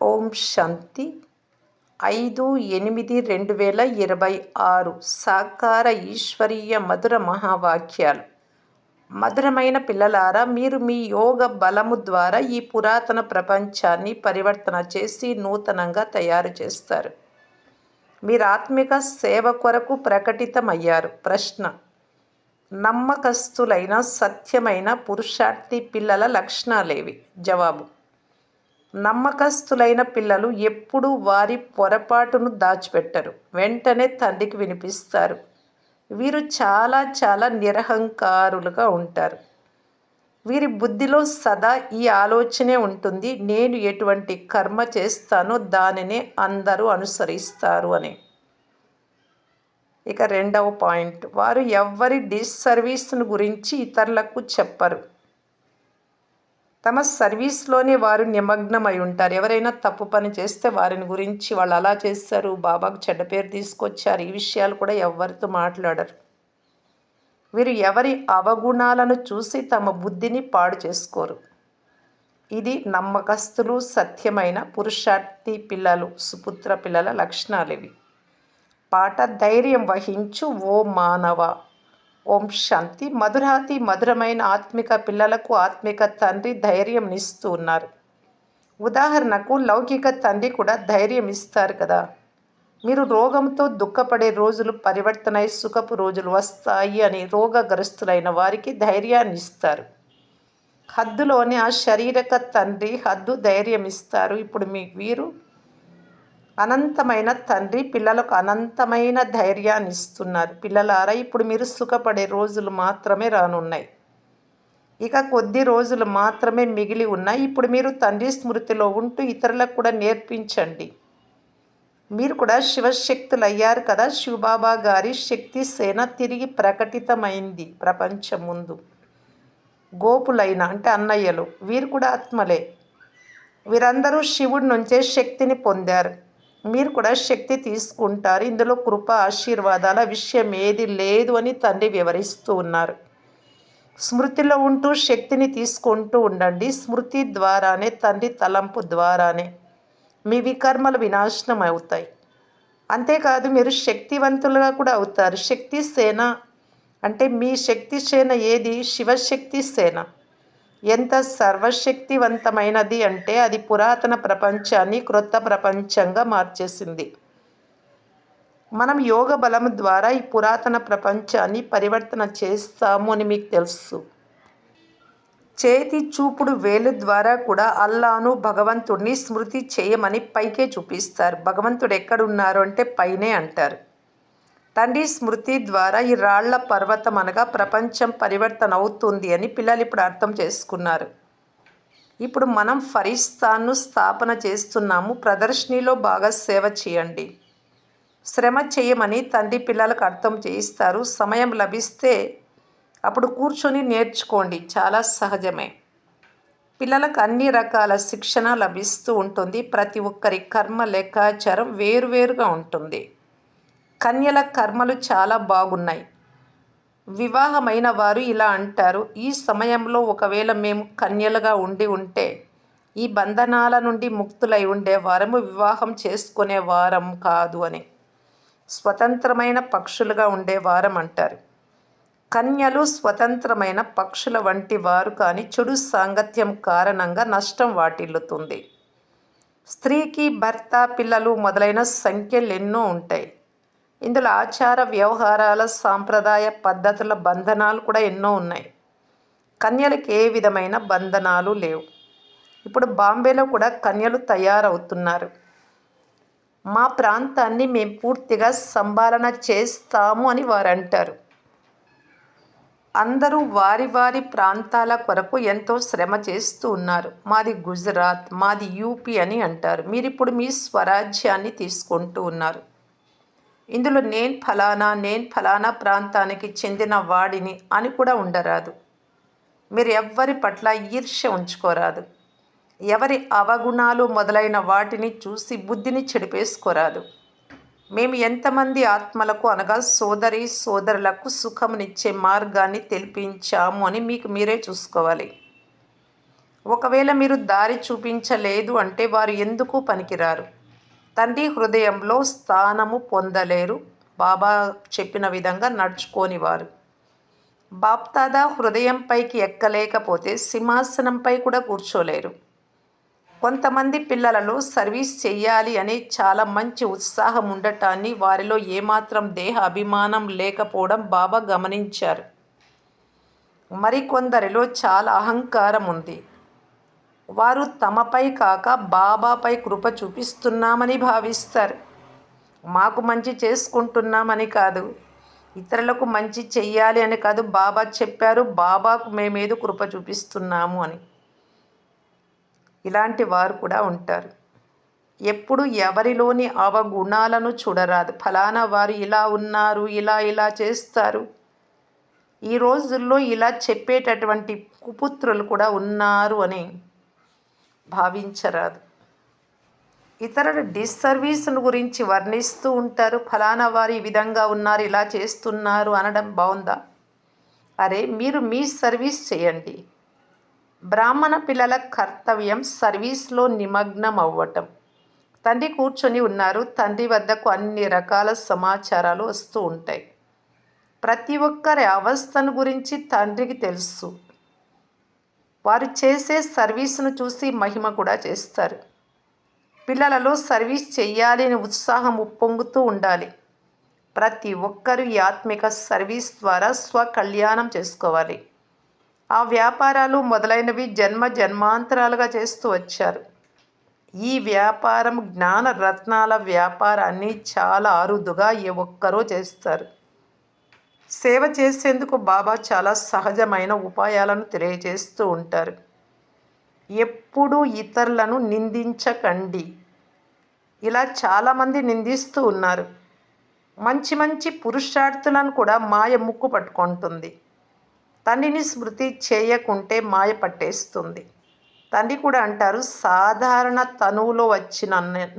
ఓం శాంతి 5/8/2026 సాకార ఈశ్వరీయ మధుర మహావాక్యాలు. మధురమైన పిల్లలారా, మీరు మీ యోగ బలము ద్వారా ఈ పురాతన ప్రపంచాన్ని పరివర్తన చేసి నూతనంగా తయారు చేస్తారు. మీరు ఆత్మిక సేవ కొరకు ప్రకటితమయ్యారు. ప్రశ్న: నమ్మకస్తులైన సత్యమైన పురుషార్థి పిల్లల లక్షణాలేవి? జవాబు: నమ్మకస్తులైన పిల్లలు ఎప్పుడూ వారి పొరపాటును దాచిపెట్టరు, వెంటనే తండ్రికి వినిపిస్తారు. వీరు చాలా చాలా నిరహంకారులుగా ఉంటారు. వీరి బుద్ధిలో సదా ఈ ఆలోచనే ఉంటుంది: నేను ఎటువంటి కర్మ చేస్తానో దానినే అందరూ అనుసరిస్తారు అని. ఇక రెండవ పాయింట్, వారు ఎవ్వరి డిస్సర్వీస్ను గురించి ఇతరులకు చెప్పరు. తమ సర్వీస్లోనే వారు నిమగ్నమై ఉంటారు. ఎవరైనా తప్పు పని చేస్తే వారిని గురించి వాళ్ళు అలా చేశారు, బాబాకు చెడ్డ పేరు తీసుకొచ్చారు, ఈ విషయాలు కూడా ఎవరితో మాట్లాడరు. వీరు ఎవరి అవగుణాలను చూసి తమ బుద్ధిని పాడు చేసుకోరు. ఇది నమ్మకస్తులు, సత్యమైన పురుషార్థి పిల్లలు, సుపుత్ర పిల్లల లక్షణాలు ఇవి. పాట: ధైర్యం వహించు ఓ మానవ. ఓం శాంతి. మధురాతి మధురమైన ఆత్మిక పిల్లలకు ఆత్మిక తండ్రి ధైర్యం ఇస్తూ ఉన్నారు. ఉదాహరణకు, లౌకిక తండ్రి కూడా ధైర్యం ఇస్తారు కదా. మీరు రోగంతో దుఃఖపడే రోజులు పరివర్తనై సుఖపు రోజులు వస్తాయి అని రోగగ్రస్తులైన వారికి ధైర్యాన్ని ఇస్తారు. హద్దులోని ఆ శారీరక తండ్రి హద్దు ధైర్యం ఇస్తారు. ఇప్పుడు వీరు అనంతమైన తండ్రి పిల్లలకు అనంతమైన ధైర్యాన్ని ఇస్తున్నారు. పిల్లలారా, ఇప్పుడు మీరు సుఖపడే రోజులు మాత్రమే రానున్నాయి. ఇక కొద్ది రోజులు మాత్రమే మిగిలి ఉన్నాయి. ఇప్పుడు మీరు తండ్రి స్మృతిలో ఉంటూ ఇతరులకు కూడా నేర్పించండి. మీరు కూడా శివశక్తులు అయ్యారు కదా. శివబాబా గారి శక్తి సేన తిరిగి ప్రకటితమైంది ప్రపంచం ముందు. గోపులైన అంటే అన్నయ్యలు, వీరు కూడా ఆత్మలే. వీరందరూ శివుడి నుంచే శక్తిని పొందారు. మీరు కూడా శక్తి తీసుకుంటారు. ఇందులో కృప, ఆశీర్వాదాల విషయం ఏది లేదు అని తండ్రి వివరిస్తూ ఉన్నారు. స్మృతిలో ఉంటూ శక్తిని తీసుకుంటూ ఉండండి. స్మృతి ద్వారానే, తండ్రి తలంపు ద్వారానే మీ వికర్మలు వినాశనం అవుతాయి. అంతేకాదు, మీరు శక్తివంతులుగా కూడా అవుతారు. శక్తి సేన అంటే మీ శక్తి సేన ఏది? శివశక్తి సేన. ఎంత సర్వశక్తివంతమైనది అంటే అది పురాతన ప్రపంచాన్ని క్రొత్త ప్రపంచంగా మార్చేసింది. మనం యోగ బలము ద్వారా ఈ పురాతన ప్రపంచాన్ని పరివర్తన చేస్తాము అని మీకు తెలుసు. చేతి చూపుడు వేలు ద్వారా కూడా అల్లాను, భగవంతుడిని స్మృతి చేయమని పైకే చూపిస్తారు. భగవంతుడు ఎక్కడున్నారు అంటే పైనే అంటారు. తండ్రి స్మృతి ద్వారా ఈ రాళ్ల పర్వతం అనగా ప్రపంచం పరివర్తన అవుతుంది అని పిల్లలు ఇప్పుడు అర్థం చేసుకున్నారు. ఇప్పుడు మనం ఫరిస్తాను స్థాపన చేస్తున్నాము. ప్రదర్శనలో బాగా సేవ చేయండి. శ్రమ చేయమని తండ్రి పిల్లలకు అర్థం చేయిస్తారు. సమయం లభిస్తే అప్పుడు కూర్చొని నేర్చుకోండి, చాలా సహజమే. పిల్లలకు అన్ని రకాల శిక్షణ లభిస్తూ ఉంటుంది. ప్రతి ఒక్కరి కర్మ లెక్కాచారం వేరువేరుగా ఉంటుంది. కన్యల కర్మలు చాలా బాగున్నాయి. వివాహమైన వారు ఇలా అంటారు: ఈ సమయంలో ఒకవేళ మేము కన్యలుగా ఉంటే ఈ బంధనాల నుండి ముక్తులై ఉండేవారము, వివాహం చేసుకునే వారం కాదు అని. స్వతంత్రమైన పక్షులుగా ఉండేవారం అంటారు. కన్యలు స్వతంత్రమైన పక్షుల వంటి వారు, కానీ చెడు సాంగత్యం కారణంగా నష్టం వాటిల్లుతుంది. స్త్రీకి భర్త, పిల్లలు మొదలైన సంఖ్యలు ఎన్నో ఉంటాయి. ఇందులో ఆచార వ్యవహారాల, సాంప్రదాయ పద్ధతుల బంధనాలు కూడా ఎన్నో ఉన్నాయి. కన్యలకు ఏ విధమైన బంధనాలు లేవు. ఇప్పుడు బాంబేలో కూడా కన్యలు తయారవుతున్నారు. మా ప్రాంతాన్ని మేము పూర్తిగా సంభాళన చేస్తాము అని వారు అంటారు. అందరూ వారి వారి ప్రాంతాల కొరకు ఎంతో శ్రమ చేస్తూ ఉన్నారు. మాది గుజరాత్, మాది యూపీ అని అంటారు. మీరిప్పుడు మీ స్వరాజ్యాన్ని తీసుకుంటూ ఉన్నారు. ఇందులో నేను ఫలానా ప్రాంతానికి చెందిన వాడిని అని కూడా ఉండరాదు. మీరు ఎవ్వరి పట్ల ఈర్ష్య ఉంచుకోరాదు. ఎవరి అవగుణాలు మొదలైన వాటిని చూసి బుద్ధిని చెడిపేసుకోరాదు. మేము ఎంతమంది ఆత్మలకు అనగా సోదరి సోదరులకు సుఖమునిచ్చే మార్గాన్ని తెలిపించాము అని మీకు మీరే చూసుకోవాలి. ఒకవేళ మీరు దారి చూపించలేదు అంటే వారు ఎందుకు పనికిరారు. తండ్రి హృదయంలో స్థానము పొందలేరు. బాబా చెప్పిన విధంగా నడుచుకోనివారు. బాప్దాదా హృదయంపైకి ఎక్కలేకపోతే సింహాసనంపై కూడా కూర్చోలేరు. కొంతమంది పిల్లలలో సర్వీస్ చెయ్యాలి అనే చాలా మంచి ఉత్సాహం ఉండటాన్ని, వారిలో ఏమాత్రం దేహ అభిమానం లేకపోవడం బాబా గమనించారు. మరికొందరిలో చాలా అహంకారం ఉంది. వారు తమపై కాక బాబాపై కృప చూపిస్తున్నామని భావిస్తారు. మాకు మంచి చేసుకుంటున్నామని కాదు, ఇతరులకు మంచి చెయ్యాలి అని కాదు, బాబా చెప్పారు, బాబాకు మేమేదో కృప చూపిస్తున్నాము అని. ఇలాంటి వారు కూడా ఉంటారు. ఎప్పుడు ఎవరిలోని అవగుణాలను చూడరాదు. ఫలానా వారు ఇలా ఉన్నారు, ఇలా చేస్తారు. ఈ రోజుల్లో ఇలా చెప్పేటటువంటి కుపుత్రులు కూడా ఉన్నారు అని భావించరాదు. ఇతరుల డిస్సర్వీస్ను గురించి వర్ణిస్తూ ఉంటారు. ఫలానా వారు ఈ విధంగా ఉన్నారు, ఇలా చేస్తున్నారు అనడం బాగుందా? అరే, మీరు మీ సర్వీస్ చేయండి. బ్రాహ్మణ పిల్లల కర్తవ్యం సర్వీస్లో నిమగ్నం అవ్వటం. తండ్రి కూర్చొని ఉన్నారు. తండ్రి వద్దకు అన్ని రకాల సమాచారాలు వస్తూ ఉంటాయి. ప్రతి ఒక్కరి అవస్థను గురించి తండ్రికి తెలుసు. వారు చేసే సర్వీసును చూసి మహిమ కూడా చేస్తారు. పిల్లలలో సర్వీస్ చెయ్యాలి అని ఉత్సాహం ఉప్పొంగుతూ ఉండాలి. ప్రతి ఒక్కరూ ఈ ఆత్మిక సర్వీస్ ద్వారా స్వకళ్యాణం చేసుకోవాలి. ఆ వ్యాపారాలు మొదలైనవి జన్మాంతరాలుగా చేస్తూ వచ్చారు. ఈ వ్యాపారం జ్ఞాన రత్నాల వ్యాపారాన్ని చాలా అరుదుగా ఏ ఒక్కరో చేస్తారు. సేవ చేసేందుకు బాబా చాలా సహజమైన ఉపాయాలను తెలియజేస్తూ ఉంటారు. ఎప్పుడూ ఇతరులను నిందించకండి. ఇలా చాలామంది నిందిస్తూ ఉన్నారు. మంచి పురుషార్థులను కూడా మాయ ముక్కు పట్టుకుంటుంది. తండ్రిని స్మృతి చేయకుంటే మాయ పట్టేస్తుంది. తండ్రి కూడా అంటారు, సాధారణ తనువులో వచ్చిన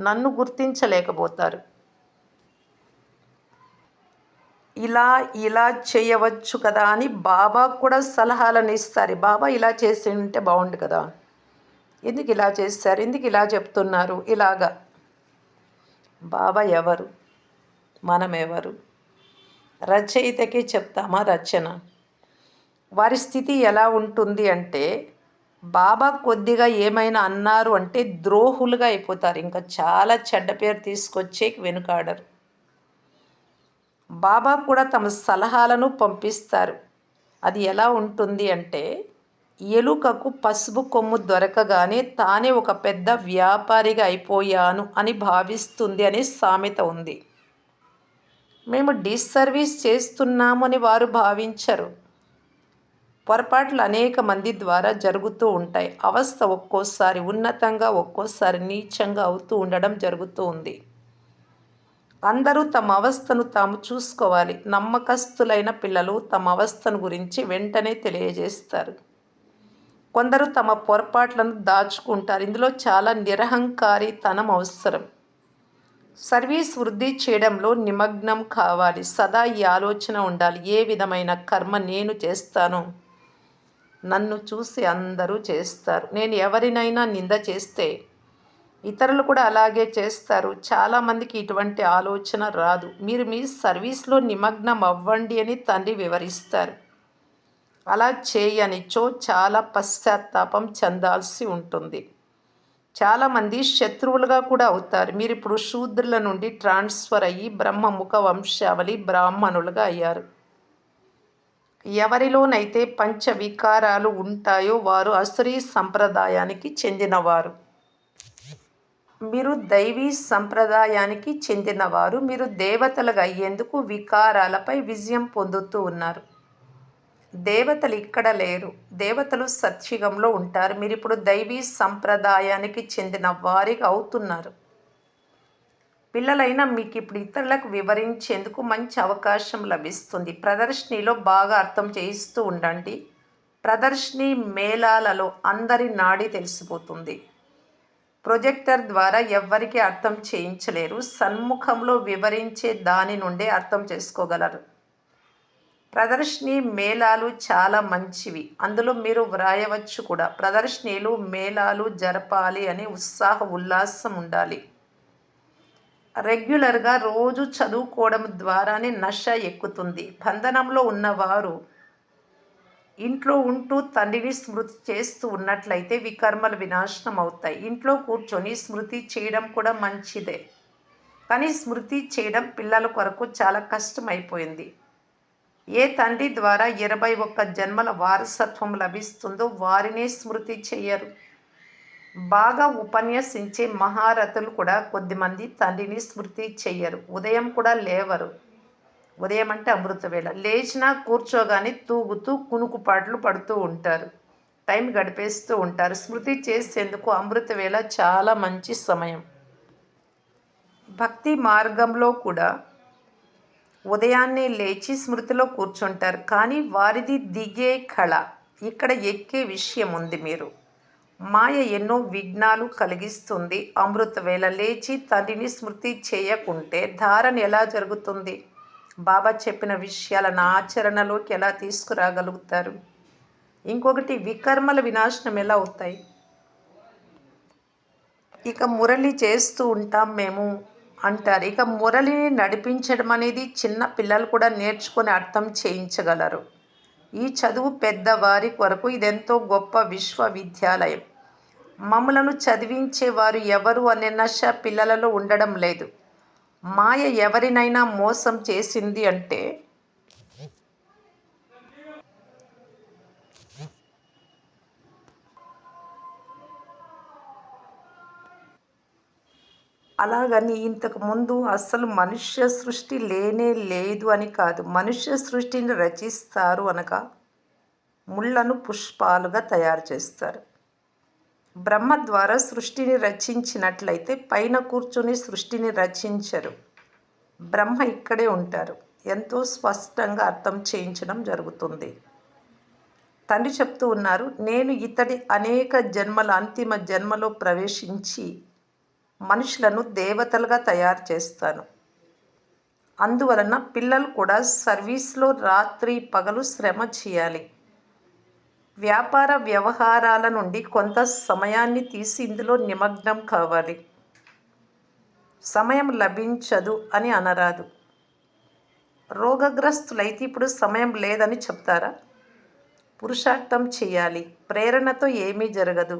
నన్ను గుర్తించలేకపోతారు. ఇలా చేయవచ్చు కదా అని బాబా కూడా సలహాలను ఇస్తారు. బాబా ఇలా చేసి ఉంటే బాగుండు కదా, ఎందుకు ఇలా చేశారు, ఎందుకు ఇలా చెప్తున్నారు, ఇలాగా. బాబా ఎవరు, మనమెవరు? రచయితకి చెప్తామా రచన? వారి స్థితి ఎలా ఉంటుంది అంటే, బాబా కొద్దిగా ఏమైనా అన్నారు అంటే ద్రోహులుగా అయిపోతారు. ఇంకా చాలా చెడ్డ పేరు తీసుకొచ్చే వెనుకాడరు. బాబా కూడా తమ సలహాలను పంపిస్తారు. అది ఎలా ఉంటుంది అంటే, ఎలుకకు పసుపు కొమ్ము దొరకగానే తానే ఒక పెద్ద వ్యాపారిగా అయిపోయాను అని భావిస్తుంది అనే సామెత ఉంది. మేము డిస్సర్వీస్ చేస్తున్నామని వారు భావించరు. పొరపాట్లు అనేక మంది ద్వారా జరుగుతూ ఉంటాయి. అవస్థ ఒక్కోసారి ఉన్నతంగా, ఒక్కోసారి నీచంగా అవుతూ ఉండడం జరుగుతూ ఉంది. అందరూ తమ అవస్థను తాము చూసుకోవాలి. నమ్మకస్తులైన పిల్లలు తమ అవస్థను గురించి వెంటనే తెలియజేస్తారు. కొందరు తమ పొరపాట్లను దాచుకుంటారు. ఇందులో చాలా నిరహంకారితనం అవసరం. సర్వీస్ వృద్ధి చేయడంలో నిమగ్నం కావాలి. సదా ఈ ఆలోచన ఉండాలి, ఏ విధమైన కర్మ నేను చేస్తానో నన్ను చూసి అందరూ చేస్తారు. నేను ఎవరినైనా నింద చేస్తే ఇతరులు కూడా అలాగే చేస్తారు. చాలామందికి ఇటువంటి ఆలోచన రాదు. మీరు మీ సర్వీస్లో నిమగ్నం అవ్వండి అని తండ్రి వివరిస్తారు. అలా చేయనిచో చాలా పశ్చాత్తాపం చెందాల్సి ఉంటుంది. చాలామంది శత్రువులుగా కూడా అవుతారు. మీరు ఇప్పుడు శూద్రుల నుండి ట్రాన్స్ఫర్ అయ్యి బ్రహ్మముఖ వంశావళి బ్రాహ్మణులుగా అయ్యారు. ఎవరిలోనైతే పంచ వికారాలు ఉంటాయో వారు అసురీ సంప్రదాయానికి చెందినవారు. మీరు దైవీ సంప్రదాయానికి చెందినవారు. మీరు దేవతలుగా అయ్యేందుకు వికారాలపై విజయం పొందుతూ ఉన్నారు. దేవతలు ఇక్కడ లేరు. దేవతలు సత్యుగంలో ఉంటారు. మీరు ఇప్పుడు దైవీ సంప్రదాయానికి చెందిన వారిగా అవుతున్నారు. పిల్లలైనా మీకు ఇప్పుడు ఇతరులకు వివరించేందుకు మంచి అవకాశం లభిస్తుంది. ప్రదర్శనలో బాగా అర్థం చేయిస్తూ ఉండండి. ప్రదర్శని మేళాలలో అందరి నాడి తెలిసిపోతుంది. ప్రొజెక్టర్ ద్వారా ఎవ్వరికీ అర్థం చేయించలేరు. సన్ముఖంలో వివరించే దాని నుండే అర్థం చేసుకోగలరు. ప్రదర్శిని మేళాలు చాలా మంచివి. అందులో మీరు వ్రాయవచ్చు కూడా. ప్రదర్శనలు, మేళాలు జరపాలి అని ఉత్సాహ ఉల్లాసం ఉండాలి. రెగ్యులర్గా రోజు చదువుకోవడం ద్వారానే నష ఎక్కుతుంది. బంధనంలో ఉన్నవారు ఇంట్లో ఉంటూ తండ్రిని స్మృతి చేస్తూ ఉన్నట్లయితే వికర్మలు వినాశనం అవుతాయి. ఇంట్లో కూర్చొని స్మృతి చేయడం కూడా మంచిదే. కానీ స్మృతి చేయడం పిల్లల కొరకు చాలా కష్టమైపోయింది. ఏ తండ్రి ద్వారా 21 జన్మల వారసత్వం లభిస్తుందో వారినే స్మృతి చెయ్యరు. బాగా ఉపన్యసించే మహారథులు కూడా కొద్దిమంది తండ్రిని స్మృతి చెయ్యరు. ఉదయం కూడా లేవరు. ఉదయం అంటే అమృతవేళ. లేచినా కూర్చోగానే తూగుతూ కునుకుపాట్లు పడుతూ ఉంటారు. టైం గడిపేస్తూ ఉంటారు. స్మృతి చేసేందుకు అమృతవేళ చాలా మంచి సమయం. భక్తి మార్గంలో కూడా ఉదయాన్నే లేచి స్మృతిలో కూర్చుంటారు. కానీ వారిది దిగే కళ. ఇక్కడ ఎక్కే విషయం ఉంది. మీరు మాయ ఎన్నో విఘ్నాలు కలిగిస్తుంది. అమృతవేళ లేచి తండ్రిని స్మృతి చేయకుంటే ధారణ ఎలా జరుగుతుంది? బాబా చెప్పిన విషయాలను ఆచరణలోకి ఎలా తీసుకురాగలుగుతారు? ఇంకొకటి, వికర్మల వినాశనం ఎలా అవుతాయి? ఇక మురళి చేస్తూ ఉంటాం మేము అంటారు. ఇక మురళిని నడిపించడం అనేది చిన్న పిల్లలు కూడా నేర్చుకొని అర్థం చేయించగలరు. ఈ చదువు పెద్దవారి కొరకు ఇదెంతో గొప్ప విశ్వవిద్యాలయం. మమ్ములను చదివించేవారు ఎవరు అనే నష పిల్లలలో ఉండడం లేదు. మాయ ఎవరినైనా మోసం చేసింది అంటే అలాగని ఇంతకు ముందు అస్సలు మనుష్య సృష్టి లేనే లేదు అని కాదు. మనుష్య సృష్టిని రచిస్తారు అనగా ముళ్ళను పుష్పాలుగా తయారు చేస్తారు. బ్రహ్మ ద్వారా సృష్టిని రచించినట్లయితే పైన కూర్చొని సృష్టిని రచించరు. బ్రహ్మ ఇక్కడే ఉంటారు. ఎంతో స్పష్టంగా అర్థం చేయించడం జరుగుతుంది. తండ్రి చెప్తూ ఉన్నారు, నేను ఇతడి అనేక జన్మల అంతిమ జన్మలో ప్రవేశించి మనుషులను దేవతలుగా తయారు చేస్తాను. అందువలన పిల్లలు కూడా సర్వీస్లో రాత్రి పగలు శ్రమ చేయాలి. వ్యాపార వ్యవహారాల నుండి కొంత సమయాన్ని తీసి ఇందులో నిమగ్నం కావాలి. సమయం లభించదు అని అనరాదు. రోగగ్రస్తులైతే ఇప్పుడు సమయం లేదని చెప్తారా? పురుషార్థం చేయాలి. ప్రేరణతో ఏమీ జరగదు.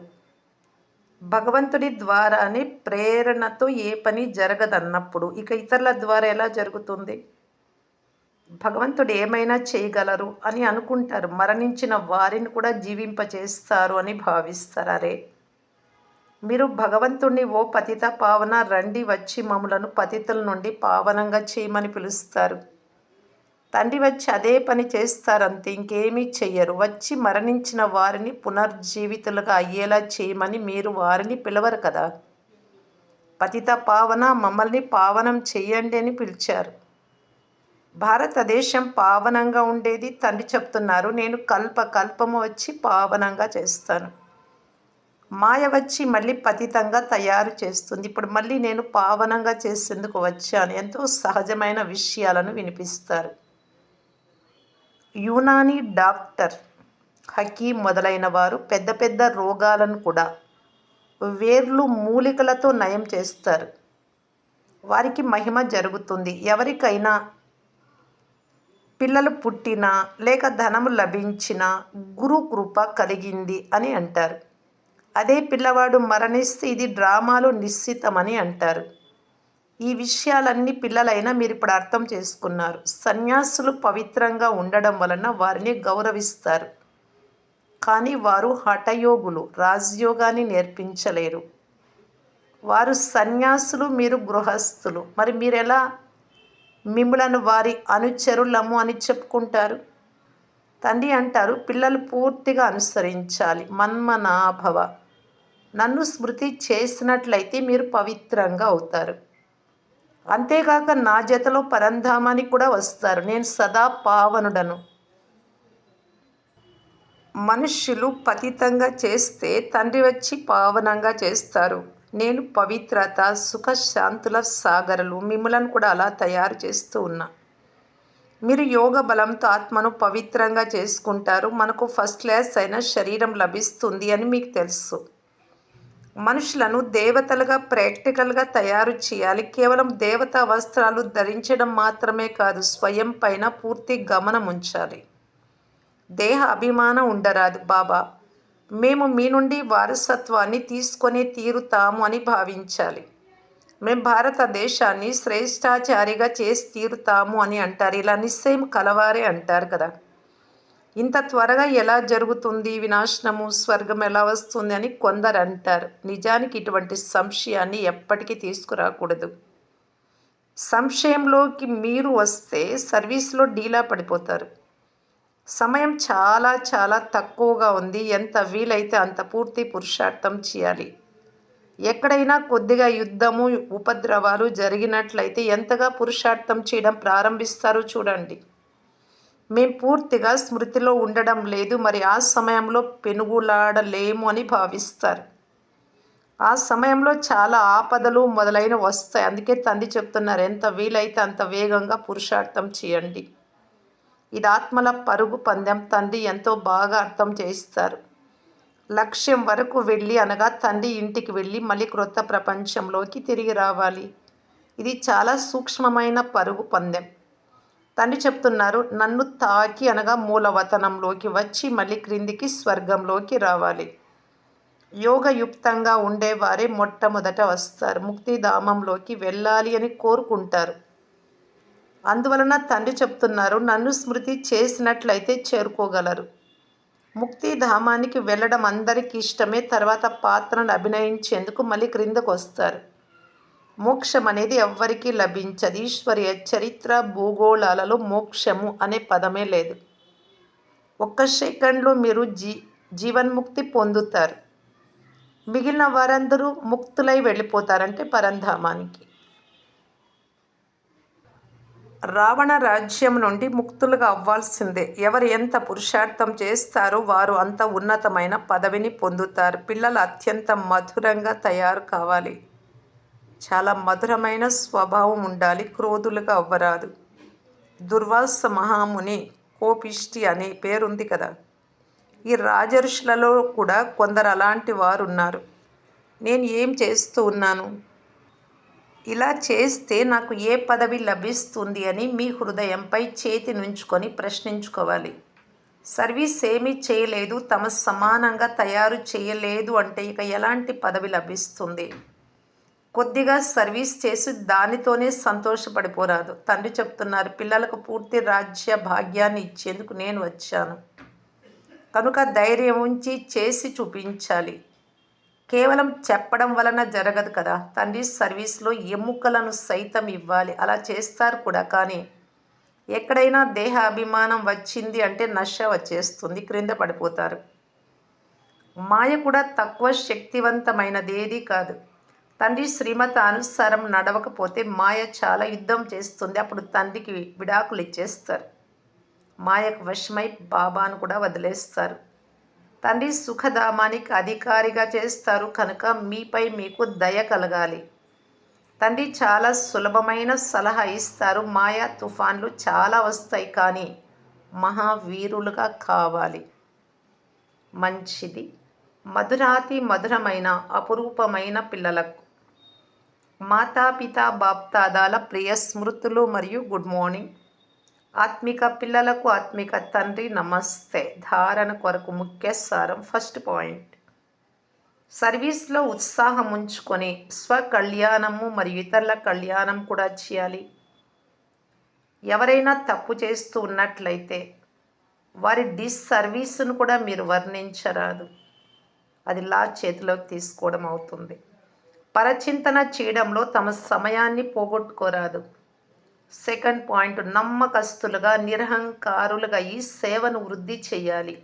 భగవంతుడి ద్వారానే ప్రేరణతో ఏ పని జరగదన్నప్పుడు ఇక ఇతరుల ద్వారా ఎలా జరుగుతుంది? భగవంతుడు ఏమైనా చేయగలరు అని అనుకుంటారు. మరణించిన వారిని కూడా జీవింపచేస్తారు అని భావిస్తారు. అరే, మీరు భగవంతుణ్ణి ఓ పతిత పావన రండి, వచ్చి మమ్ములను పతితుల నుండి పావనంగా చేయమని పిలుస్తారు. తండ్రి వచ్చి అదే పని చేస్తారంతే, ఇంకేమీ చెయ్యరు. వచ్చి మరణించిన వారిని పునర్జీవితులుగా అయ్యేలా చేయమని మీరు వారిని పిలవరు కదా. పతిత పావన, మమ్మల్ని పావనం చెయ్యండి అని పిలిచారు. భారతదేశం పావనంగా ఉండేది. తండ్రి చెప్తున్నారు, నేను కల్పము వచ్చి పావనంగా చేస్తాను. మాయ వచ్చి మళ్ళీ పతితంగా తయారు చేస్తుంది. ఇప్పుడు మళ్ళీ నేను పావనంగా చేసేందుకు వచ్చాను. ఎంతో సహజమైన విషయాలను వినిపిస్తారు. యునానీ డాక్టర్, హకీం మొదలైన వారు పెద్ద పెద్ద రోగాలను కూడా వేర్లు మూలికలతో నయం చేస్తారు. వారికి మహిమ జరుగుతుంది. ఎవరికైనా పిల్లలు పుట్టినా లేక ధనము లభించినా గురు కృప కలిగింది అని అంటారు. అదే పిల్లవాడు మరణిస్తే ఇది డ్రామాలో నిశ్చితమని అంటారు. ఈ విషయాలన్నీ పిల్లలైనా మీరు ఇప్పుడు అర్థం చేసుకున్నారు. సన్యాసులు పవిత్రంగా ఉండడం వలన వారిని గౌరవిస్తారు. కానీ వారు హఠయోగులు, రాజయోగాన్ని నేర్పించలేరు. వారు సన్యాసులు, మీరు గృహస్థులు. మరి మీరెలా మిమ్ములను వారి అనుచరులము అని చెప్పుకుంటారు? తండ్రి అంటారు, పిల్లలు పూర్తిగా అనుసరించాలి. మన్మనాభవ, నన్ను స్మృతి చేసినట్లయితే మీరు పవిత్రంగా అవుతారు. అంతేకాక నా జతలో పరంధామానికి కూడా వస్తారు. నేను సదా పావనుడను. మనుష్యులు పతితంగా చేస్తే తండ్రి వచ్చి పావనంగా చేస్తారు. నేను పవిత్రత, సుఖశాంతుల సాగరులు, మిమ్మలను కూడా అలా తయారు చేస్తూ ఉన్నా. మీరు యోగ బలంతో ఆత్మను పవిత్రంగా చేసుకుంటారు. మనకు ఫస్ట్ క్లాస్ అయిన శరీరం లభిస్తుంది అని మీకు తెలుసు. మనుషులను దేవతలుగా ప్రాక్టికల్గా తయారు చేయాలి. కేవలం దేవతా వస్త్రాలు ధరించడం మాత్రమే కాదు, స్వయం పైన పూర్తి గమనం ఉంచాలి. దేహ అభిమానం ఉండరాదు. బాబా, మేము మీ నుండి వారసత్వాన్ని తీసుకొని తీరుతాము అని భావించాలి. మేము భారతదేశాన్ని శ్రేష్టాచారిగా చేసి తీరుతాము అని అంటారు. ఇలా నిశ్చయం కలవారే అంటారు కదా. ఇంత త్వరగా ఎలా జరుగుతుంది వినాశనము, స్వర్గం ఎలా వస్తుంది అని కొందరు అంటారు. నిజానికి ఇటువంటి సంశయాన్ని ఎప్పటికీ తీసుకురాకూడదు. సంశయంలోకి మీరు వస్తే సర్వీస్లో డీలా పడిపోతారు. సమయం చాలా చాలా తక్కువగా ఉంది. ఎంత వీలైతే అంత పూర్తి పురుషార్థం చేయాలి. ఎక్కడైనా కొద్దిగా యుద్ధము, ఉపద్రవాలు జరిగినట్లయితే ఎంతగా పురుషార్థం చేయడం ప్రారంభిస్తారో చూడండి. మేం పూర్తిగా స్మృతిలో ఉండడం లేదు, మరి ఆ సమయంలో పెనుగులాడలేము అని భావిస్తారు. ఆ సమయంలో చాలా ఆపదలు మొదలైన వస్తాయి. అందుకే తండ్రి చెప్తున్నారు, ఎంత వీలైతే అంత వేగంగా పురుషార్థం చేయండి. ఇది ఆత్మల పరుగు పందెం. తండ్రి ఎంతో బాగా అర్థం చేయిస్తారు. లక్ష్యం వరకు వెళ్ళి, అనగా తండ్రి ఇంటికి వెళ్ళి మళ్ళీ క్రొత్త ప్రపంచంలోకి తిరిగి రావాలి. ఇది చాలా సూక్ష్మమైన పరుగు పందెం. తండ్రి చెప్తున్నారు, నన్ను తాకి, అనగా మూలవతనంలోకి వచ్చి మళ్ళీ క్రిందికి స్వర్గంలోకి రావాలి. యోగయుక్తంగా ఉండేవారే మొట్టమొదట వస్తారు. ముక్తిధామంలోకి వెళ్ళాలి అని కోరుకుంటారు. అందువలన తండ్రి చెప్తున్నారు, నన్ను స్మృతి చేసినట్లయితే చేరుకోగలరు. ముక్తిధామానికి వెళ్ళడం అందరికీ ఇష్టమే. తర్వాత పాత్రను అభినయించేందుకు మళ్ళీ క్రిందకు వస్తారు. మోక్షం అనేది ఎవ్వరికీ లభించదు. ఈశ్వరీయ చరిత్ర భూగోళాలలో మోక్షము అనే పదమే లేదు. ఒక్క సెకండ్లో మీరు జీవన్ముక్తి పొందుతారు. మిగిలిన వారందరూ ముక్తులై వెళ్ళిపోతారంటే పరంధామానికి. రావణ రాజ్యం నుండి ముక్తులుగా అవ్వాల్సిందే. ఎవరు ఎంత పురుషార్థం చేస్తారో వారు అంత ఉన్నతమైన పదవిని పొందుతారు. పిల్లలు అత్యంత మధురంగా తయారు కావాలి. చాలా మధురమైన స్వభావం ఉండాలి. క్రోధులుగా అవ్వరాదు. దుర్వాస మహాముని కోపిష్టి అనే పేరుంది కదా. ఈ రాజర్షులలో కూడా కొందరు అలాంటి వారు ఉన్నారు. నేను ఏం చేస్తూ ఉన్నాను, ఇలా చేస్తే నాకు ఏ పదవి లభిస్తుంది అని మీ హృదయంపై చేతి నుంచుకొని ప్రశ్నించుకోవాలి. సర్వీస్ ఏమీ చేయలేదు, తమ సమానంగా తయారు చేయలేదు అంటే ఇక ఎలాంటి పదవి లభిస్తుంది? కొద్దిగా సర్వీస్ చేసి దానితోనే సంతోషపడిపోరాదు. తండ్రి చెప్తున్నారు, పిల్లలకు పూర్తి రాజ్య భాగ్యాన్ని ఇచ్చేందుకు నేను వచ్చాను. కనుక ధైర్యం ఉంచి చేసి చూపించాలి. కేవలం చెప్పడం వలన జరగదు కదా. తండ్రి సర్వీస్లో ఎముకలను సైతం ఇవ్వాలి. అలా చేస్తారు కూడా. కానీ ఎక్కడైనా దేహ అభిమానం వచ్చింది అంటే నశ వచ్చేస్తుంది, క్రింద పడిపోతారు. మాయ కూడా తక్కువ శక్తివంతమైనదేదీ కాదు. తండ్రి శ్రీమత అనుసారం నడవకపోతే మాయ చాలా యుద్ధం చేస్తుంది. అప్పుడు తండ్రికి విడాకులు ఇచ్చేస్తారు. మాయకు వశమై బాబాను కూడా వదిలేస్తారు. తండ్రి సుఖధామానికి అధికారిగా చేస్తారు. కనుక మీపై మీకు దయ కలగాలి. తండ్రి చాలా సులభమైన సలహా ఇస్తారు. మాయా తుఫాన్లు చాలా వస్తాయి, కానీ మహావీరులుగా కావాలి. మంచిది. మధురాతి మధురమైన అపురూపమైన పిల్లలకు మాతాపిత బాప్దాదాల ప్రియ స్మృతులు మరియు గుడ్ మార్నింగ్. ఆత్మిక పిల్లలకు ఆత్మిక తండ్రి నమస్తే. ధారణ కొరకు ముఖ్య సారం. ఫస్ట్ పాయింట్, సర్వీస్లో ఉత్సాహం ఉంచుకొని స్వకళ్యాణము మరియు ఇతరుల కళ్యాణం కూడా చేయాలి. ఎవరైనా తప్పు చేస్తూ ఉన్నట్లయితే వారి డిస్సర్వీస్ను కూడా మీరు వర్ణించరాదు. అది లా చేతిలోకి తీసుకోవడం అవుతుంది. పరచింతన చేయడంలో తమ సమయాన్ని పోగొట్టుకోరాదు. సెకండ్ పాయింట్, నమ్మకస్తులుగా నిరహంకారులుగా ఈ సేవను వృద్ధి చేయాలి.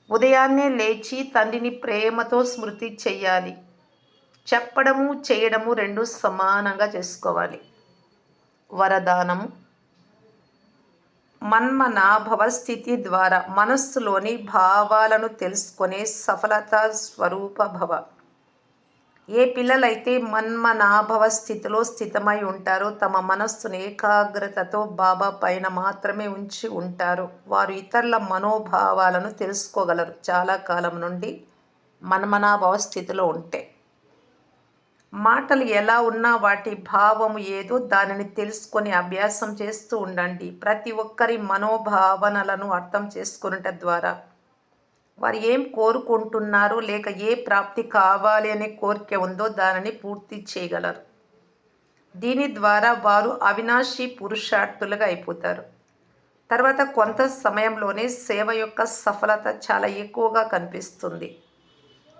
ఉదయాన్నే లేచి తండ్రిని ప్రేమతో స్మృతి చెయ్యాలి. చెప్పడము చేయడము రెండు సమానంగా చేసుకోవాలి. వరదానము, మన్మనాభవ స్థితి ద్వారా మనస్సులోని భావాలను తెలుసుకునే సఫలతా స్వరూప భవ. ఏ పిల్లలైతే మన్మనాభవ స్థితిలో స్థితమై ఉంటారో, తమ మనస్సును ఏకాగ్రతతో బాబా పైన మాత్రమే ఉంచి ఉంటారు, వారు ఇతరుల మనోభావాలను తెలుసుకోగలరు. చాలా కాలం నుండి మన్మనాభవ స్థితిలో ఉంటే మాటలు ఎలా ఉన్నా వాటి భావము ఏదో దానిని తెలుసుకొని అభ్యాసం చేస్తూ ఉండండి. ప్రతి ఒక్కరి మనోభావనలను అర్థం చేసుకున్నట ద్వారా వారు ఏం కోరుకుంటున్నారో లేక ఏ ప్రాప్తి కావాలి అనే కోరిక ఉందో దానిని పూర్తి చేయగలరు. దీని ద్వారా వారు అవినాశి పురుషార్థులుగా అయిపోతారు. తర్వాత కొంత సమయంలోనే సేవ యొక్క సఫలత చాలా ఎక్కువగా కనిపిస్తుంది.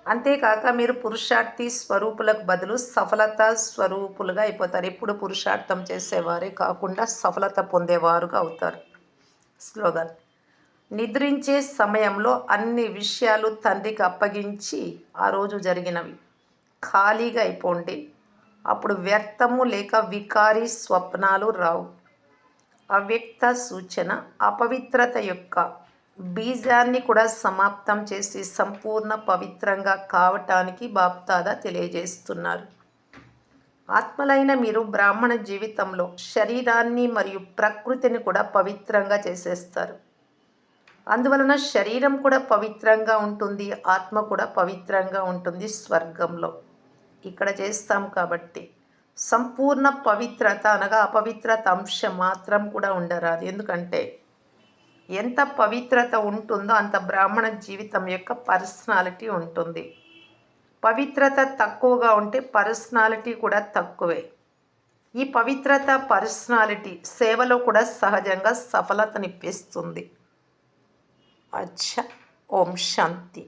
అంతేకాక మీరు పురుషార్థి స్వరూపులకు బదులు సఫలత స్వరూపులుగా అయిపోతారు. ఎప్పుడు పురుషార్థం చేసేవారే కాకుండా సఫలత పొందేవారుగా అవుతారు. స్లోగన్: నిద్రించే సమయంలో అన్ని విషయాలు తండ్రికి అప్పగించి ఆ రోజు జరిగినవి ఖాళీగా అయిపోండి. అప్పుడు వ్యర్థము లేక వికారి స్వప్నాలు రావు. అవ్యక్త సూచన: అపవిత్రత యొక్క బీజాన్ని కూడా సమాప్తం చేసి సంపూర్ణ పవిత్రంగా కావటానికి బాప్దాదా తెలియజేస్తున్నారు. ఆత్మలైన మీరు బ్రాహ్మణ జీవితంలో శరీరాన్ని మరియు ప్రకృతిని కూడా పవిత్రంగా చేసేస్తారు. అందువలన శరీరం కూడా పవిత్రంగా ఉంటుంది, ఆత్మ కూడా పవిత్రంగా ఉంటుంది స్వర్గంలో. ఇక్కడ చేస్తాం కాబట్టి సంపూర్ణ పవిత్రత అనగా అపవిత్రత అంశం మాత్రం కూడా ఉండరాదు. ఎందుకంటే ఎంత పవిత్రత ఉంటుందో అంత బ్రాహ్మణ జీవితం యొక్క పర్సనాలిటీ ఉంటుంది. పవిత్రత తక్కువగా ఉంటే పర్సనాలిటీ కూడా తక్కువే. ఈ పవిత్రత పర్సనాలిటీ సేవలో కూడా సహజంగా సఫలతనిప్పిస్తుంది. అచ్చా, ఓం శాంతి.